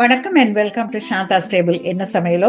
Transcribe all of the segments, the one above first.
வணக்கம் and welcome to Santa's table என்ன சமையலோ.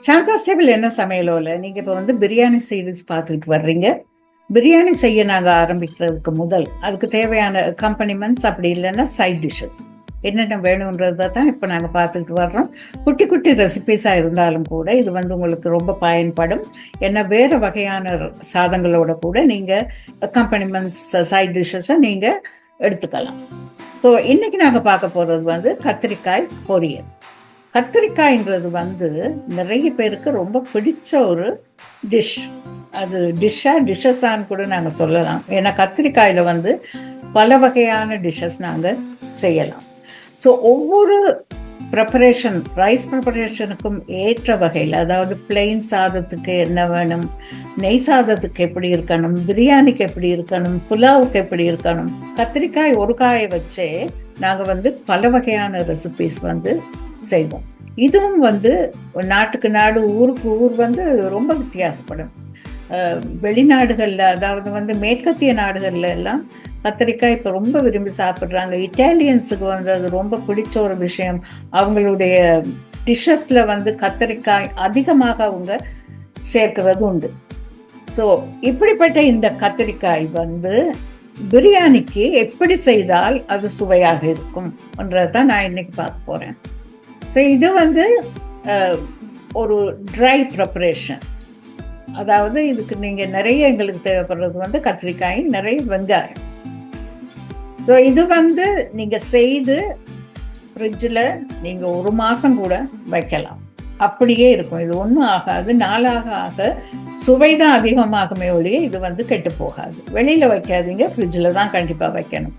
சாந்தாஸ் டேபிள் என்ன சமையலோல நீங்க இப்போ பிரியாணி சீரீஸ் பார்த்துட்டு வர்றீங்க. பிரியாணி செய்ய நாங்கள் ஆரம்பிக்கிறதுக்கு முதல் அதுக்கு தேவையான அக்கம்பனிமெண்ட்ஸ் அப்படி இல்லைன்னா சைட் டிஷ்ஷஸ் என்னென்ன வேணுன்றதை தான் இப்போ நாங்கள் பார்த்துக்கிட்டு வர்றோம். குட்டி குட்டி ரெசிபிஸாக இருந்தாலும் கூட இது உங்களுக்கு ரொம்ப பயன்படும். ஏன்னா வேறு வகையான சாதங்களோட கூட நீங்கள் அக்கம்பனிமெண்ட்ஸ் சைட் டிஷ்ஷஸை நீங்கள் எடுத்துக்கலாம். ஸோ இன்னைக்கு நாங்கள் பார்க்க போகிறது கத்திரிக்காய் பொரியல். கத்திரிக்காய்ன்றது நிறைய பேருக்கு ரொம்ப பிடிச்ச ஒரு டிஷ். அது டிஷ்ஷஸான்னு கூட நாங்கள் சொல்லலாம். ஏன்னா கத்திரிக்காயில் பல வகையான டிஷ்ஷஸ் நாங்கள் செய்யலாம். ஸோ ஒவ்வொரு ப்ரிப்பரேஷன் ரைஸ் ப்ரிப்பரேஷனுக்கும் ஏற்ற வகையில், அதாவது பிளெயின் சாதத்துக்கு என்ன வேணும், நெய் சாதத்துக்கு எப்படி இருக்கணும், பிரியாணிக்கு எப்படி இருக்கணும், புலாவுக்கு எப்படி இருக்கணும், கத்திரிக்காய் ஒரு காயை வச்சே நாங்கள் பல வகையான ரெசிபிஸ் செய்வோம். இதுவும் நாட்டுக்கு நாடு ஊருக்கு ஊர் ரொம்ப வித்தியாசப்படும். வெளிநாடுகளில், அதாவது மேற்கத்திய நாடுகளில் எல்லாம் கத்திரிக்காய் இப்போ ரொம்ப விரும்பி சாப்பிட்றாங்க. இட்டாலியன்ஸுக்கு அது ரொம்ப பிடிச்ச ஒரு விஷயம். அவங்களுடைய டிஷ்ஷஸில் கத்திரிக்காய் அதிகமாக அவங்க சேர்க்கிறது உண்டு. ஸோ இப்படிப்பட்ட இந்த கத்திரிக்காய் பிரியாணிக்கு எப்படி செய்தால் அது சுவையாக இருக்கும் என்றதான் நான் இன்னைக்கு பார்க்க போகிறேன். ஸோ இது ஒரு ட்ரை ப்ரிப்பரேஷன். அதாவது இதுக்கு நீங்கள் நிறைய எங்களுக்கு தேவைப்படுறது கத்திரிக்காய், நிறைய வெங்காயம். ஸோ இது நீங்கள் செய்து ஃப்ரிட்ஜில் நீங்கள் ஒரு மாதம் கூட வைக்கலாம், அப்படியே இருக்கும். இது ஒன்றும் ஆகாது. நாளாக ஆக சுவை தான் அதிகமாகுமே ஒழிய இது கெட்டு போகாது. வெளியில் வைக்காதீங்க, ஃப்ரிட்ஜில் தான் கண்டிப்பாக வைக்கணும்.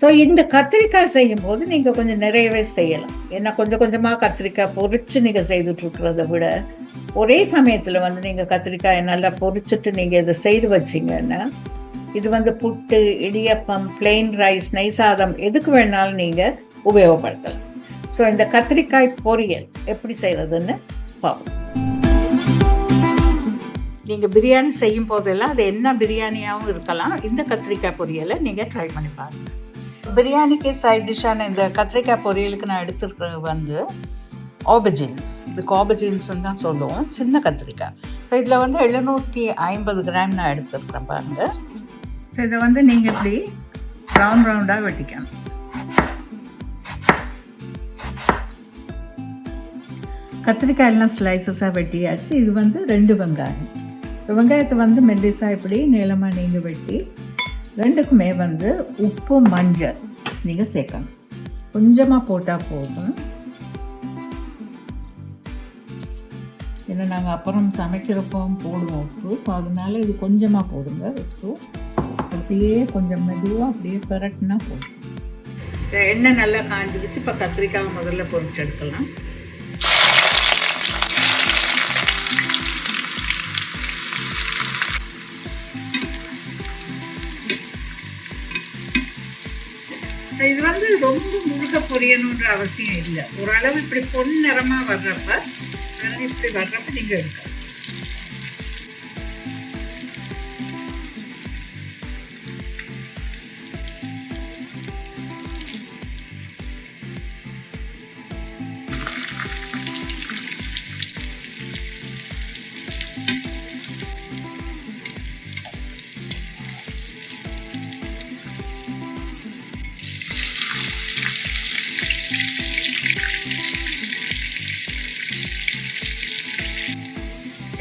ஸோ இந்த கத்திரிக்காய் செய்யும் போது நீங்கள் கொஞ்சம் நிறையவே செய்யலாம். ஏன்னா கொஞ்சம் கொஞ்சமாக கத்திரிக்காய் பொரிச்சு நீங்கள் செய்துட்ருக்கிறத விட ஒரே சமயத்தில் நீங்கள் கத்திரிக்காயை நல்லா பொரிச்சுட்டு நீங்கள் இதை செய்து வச்சிங்கன்னா இது புட்டு, இடியப்பம், பிளெயின் ரைஸ், நெய் சாதம் எதுக்கு வேணாலும் நீங்கள் உபயோகப்படுத்தலாம். ஸோ இந்த கத்திரிக்காய் பொரியல் எப்படி செய்வதுன்னு பார்ப்போம். நீங்கள் பிரியாணி செய்யும் போதெல்லாம் அது என்ன பிரியாணியாகவும் இருக்கலாம். இந்த கத்திரிக்காய் பொரியலை நீங்கள் ட்ரை பண்ணி பாருங்கள். பிரியாணிக்கு சைட் டிஷ்ஷான இந்த கத்திரிக்காய் பொரியலுக்கு நான் எடுத்துருக்கிறது ஆபஜின்ஸ். இதுக்கு ஆபஜின்ஸ்ன்னு தான் சொல்லுவோம், சின்ன கத்திரிக்காய். ஸோ இதில் 750 கிராம் நான் எடுத்துருக்கிறேன் பாருங்கள். ஸோ இதை நீங்கள் இப்படி ரவுண்டாக வெட்டிக்கணும். கத்திரிக்காயெல்லாம் ஸ்லைசஸாக வெட்டியாச்சு. இது 2 வெங்காயம். ஸோ வெங்காயத்தை மெல்லிஸாக இப்படி நீளமாக நீங்கள் வெட்டி, ரெண்டுக்குமே உப்பு, மஞ்சள் நீங்கள் சேர்க்கணும். கொஞ்சமாக போட்டால் போதும். ஏன்னா நாங்கள் அப்புறம் சமைக்கிறப்போ போடுவோம் உப்பு. ஸோ அதனால இது கொஞ்சமாக போடுங்க உப்பு. அப்படியே கொஞ்சம் மெதுவாக அப்படியே பெரட்டினா போதும். எண்ணெய் நல்லா காஞ்சிடுச்சு. இப்போ கத்திரிக்காய் முதல்ல பொரிச்சு எடுக்கலாம். இது ரொம்ப முழுக்க பொரியணுன்ற அவசியம் இல்லை. ஓரளவு இப்படி பொன் நிறமாக வர்றப்ப நீங்கள் எடுக்கலாம்.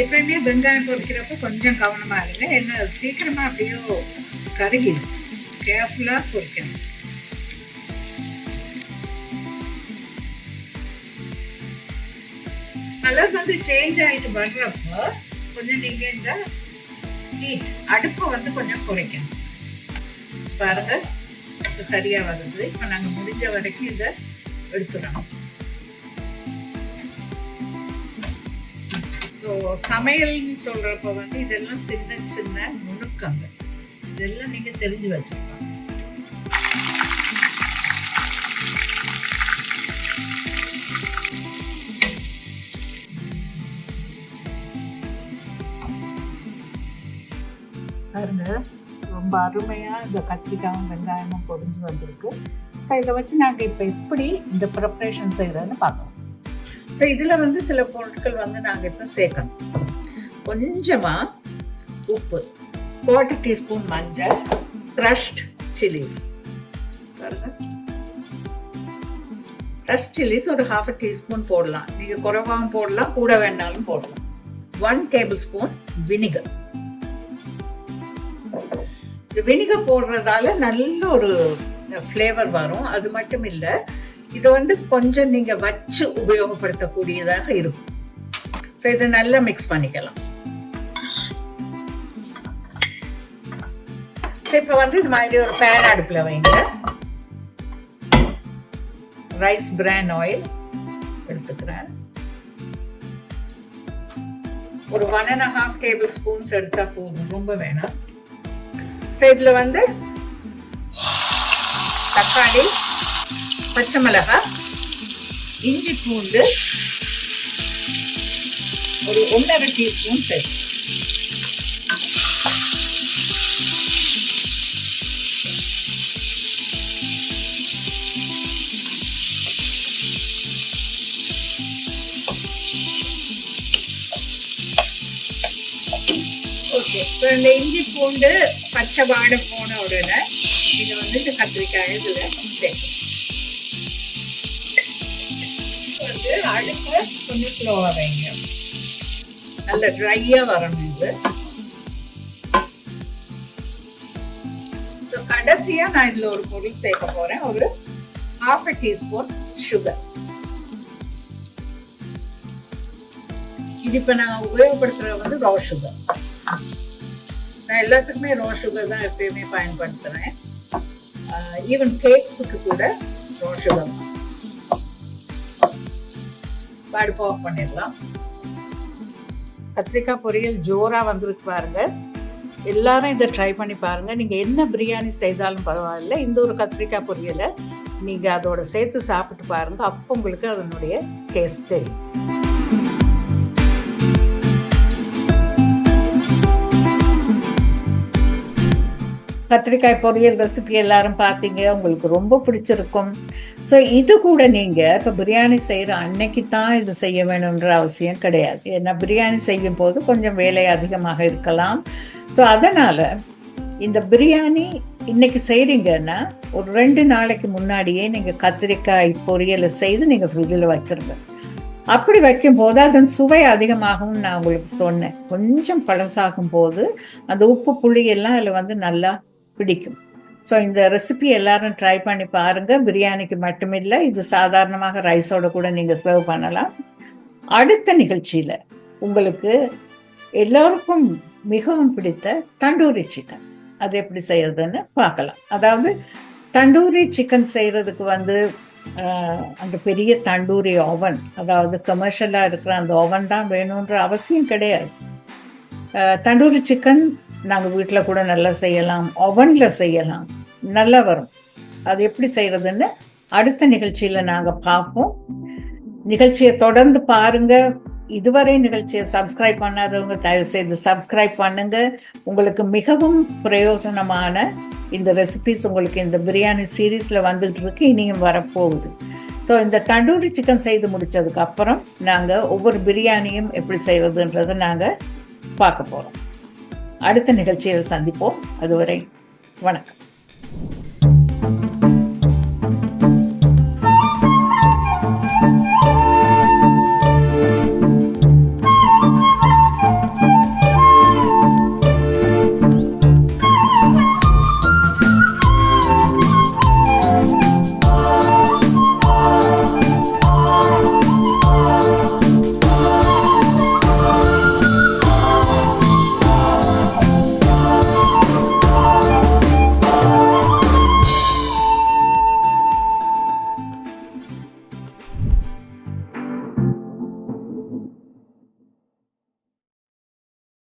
எப்பயுமே வெங்காயம் பொரிக்கிறப்போ கொஞ்சம் கவனமாக இருங்க. என்ன சீக்கிரமாக அப்படியோ கருகிடும். கேர்ஃபுல்லாக பொரிக்கணும். கலர் சேஞ்ச் ஆகிட்டு வர்றப்போ கொஞ்சம் நீங்கள் இந்த ஹீட் அடுப்பை கொஞ்சம் குறைக்கணும். பாருங்க, இப்போ சரியாக வருது. இப்போ நாங்கள் முடிஞ்ச வரைக்கும் இதை எடுத்துடணும். ஸோ சமையல்னு சொல்கிறப்போ இதெல்லாம் சின்ன சின்ன நுணுக்கங்கள். இதெல்லாம் நீங்கள் தெரிஞ்சு வச்சுக்கலாம். பாருங்க, ரொம்ப அருமையாக இந்த கத்திரிக்காயும் வெங்காயமும் பொரிஞ்சு வந்திருக்கு. ஸோ இதை வச்சு நாங்கள் இப்போ எப்படி இந்த ப்ரிப்ரேஷன் செய்கிறதுன்னு பார்க்கலாம். ஸோ இதில் வந்து சில பொருட்கள் வந்து நாங்கள் இப்போ சேர்க்கணும். கொஞ்சமாக உப்பு, 1/4 டீஸ்பூன் மஞ்சள், க்ரஷ்ட் சில்லிஸ் பாருங்க. க்ரஷ்ட் சில்லிஸ் ஒரு 1/2 டீஸ்பூன் போடலாம். நீங்கள் குறைவாகவும் போடலாம், கூட வேணாலும் போடலாம். 1 டேபிள் ஸ்பூன் வினிகர். இந்த வினிகர் போடுறதால நல்ல ஒரு ஃப்ளேவர் வரும். அது மட்டும் இல்லை, இதை வந்து கொஞ்சம் நீங்கள் வச்சு உபயோகப்படுத்தக்கூடியதாக இருக்கும். ஸோ இதை நல்லா மிக்ஸ் பண்ணிக்கலாம். இப்போ வந்து இது மாதிரி ஒரு பேன் அடுப்பில் வைங்க. ரைஸ் பிரான் ஆயில் எடுத்துக்கிறேன். ஒரு 1.5 டேபிள் ஸ்பூன்ஸ் எடுத்தா போதும், ரொம்ப வேணாம். ஸோ இதில் வந்து தக்காளி, பச்சை மிளகாய், இஞ்சி பூண்டு ஒரு 1.5 டீஸ்பூன் சேர்த்து ஓகே. இப்போ இந்த இஞ்சி பூண்டு பச்சை வாடை போன உடனே இதை வந்து இந்த கத்திரிக்காய் இதில் சேர்க்கணும். வந்து அடுப்பை கொஞ்சம் ஸ்லோவாக வைங்க. நல்ல ட்ரையாக வரணும் இது. ஸோ கடைசியாக நான் இதில் ஒரு பொருள் சேர்க்க போகிறேன். ஒரு 1/2 டீஸ்பூன் சுகர். இது இப்போ நான் உபயோகப்படுத்துகிற வந்து ரா சுகர். நான் எல்லாத்துக்குமே ரா சுகர் தான் எப்பயுமே பயன்படுத்துகிறேன். ஈவன் கேக்ஸுக்கு கூட ரா சுகர் தான். அடுப்பு ஆஃப் பண்ணிடலாம். கத்திரிக்காய் பொரியல் ஜோராக வந்துருக்கு பாருங்க. எல்லாரும் இதை ட்ரை பண்ணி பாருங்கள். நீங்கள் என்ன பிரியாணி செய்தாலும் பரவாயில்ல, இந்த ஒரு கத்திரிக்காய் பொரியலை நீங்கள் அதோட சேர்த்து சாப்பிட்டு பாருங்கள். அப்போ உங்களுக்கு அதனுடைய டேஸ்ட் தெரியும். கத்திரிக்காய் பொரியல் ரெசிபி எல்லாரும் பார்த்தீங்க, உங்களுக்கு ரொம்ப பிடிச்சிருக்கும். ஸோ இது கூட நீங்கள் இப்போ பிரியாணி செய்கிற அன்னைக்கு தான் இது செய்ய வேணுன்ற அவசியம் கிடையாது. ஏன்னா பிரியாணி செய்யும் போது கொஞ்சம் வேலை அதிகமாக இருக்கலாம். ஸோ அதனால் இந்த பிரியாணி இன்னைக்கு செய்கிறீங்கன்னா ஒரு 2 நாளைக்கு முன்னாடியே நீங்கள் கத்திரிக்காய் பொரியலை செய்து நீங்கள் ஃப்ரிட்ஜில் வச்சுருங்க. அப்படி வைக்கும்போது அதன் சுவை அதிகமாகவும் நான் உங்களுக்கு சொன்னேன். கொஞ்சம் பழசாகும் போது அந்த உப்பு புளி எல்லாம் அதில் வந்து நல்லா பிடிக்கும். ஸோ இந்த ரெசிபி எல்லாரும் ட்ரை பண்ணி பாருங்கள். பிரியாணிக்கு மட்டுமில்லை, இது சாதாரணமாக ரைஸோட கூட நீங்கள் சர்வ் பண்ணலாம். அடுத்த நிகழ்ச்சியில் உங்களுக்கு எல்லோருக்கும் மிகவும் பிடித்த தண்டூரி சிக்கன் அது எப்படி செய்யறதுன்னு பார்க்கலாம். அதாவது தண்டூரி சிக்கன் செய்கிறதுக்கு வந்து அந்த பெரிய தண்டூரி ஓவன், அதாவது கமர்ஷியலாக இருக்கிற அந்த ஓவன் தான் வேணுன்ற அவசியம் கிடையாது. தண்டூரி சிக்கன் நாங்கள் வீட்டில் கூட நல்லா செய்யலாம், ஓவனில் செய்யலாம், நல்லா வரும். அது எப்படி செய்கிறதுன்னு அடுத்த நிகழ்ச்சியில் நாங்கள் பார்ப்போம். நிகழ்ச்சியை தொடர்ந்து பாருங்கள். இதுவரை நிகழ்ச்சியை சப்ஸ்கிரைப் பண்ணாதவங்க தயவு செய்து சப்ஸ்கிரைப் பண்ணுங்க. உங்களுக்கு மிகவும் பிரயோஜனமான இந்த ரெசிபிஸ் உங்களுக்கு இந்த பிரியாணி சீரீஸில் வந்துட்டு இருக்கு, இனியும் வரப்போகுது. ஸோ இந்த தண்டூரி சிக்கன் செய்து முடித்ததுக்கு அப்புறம் நாங்கள் ஒவ்வொரு பிரியாணியும் எப்படி செய்வதுன்றதை நாங்கள் பார்க்க போகிறோம். அடுத்த நிகழ்ச்சியில் சந்திப்போம். அதுவரை வணக்கம்.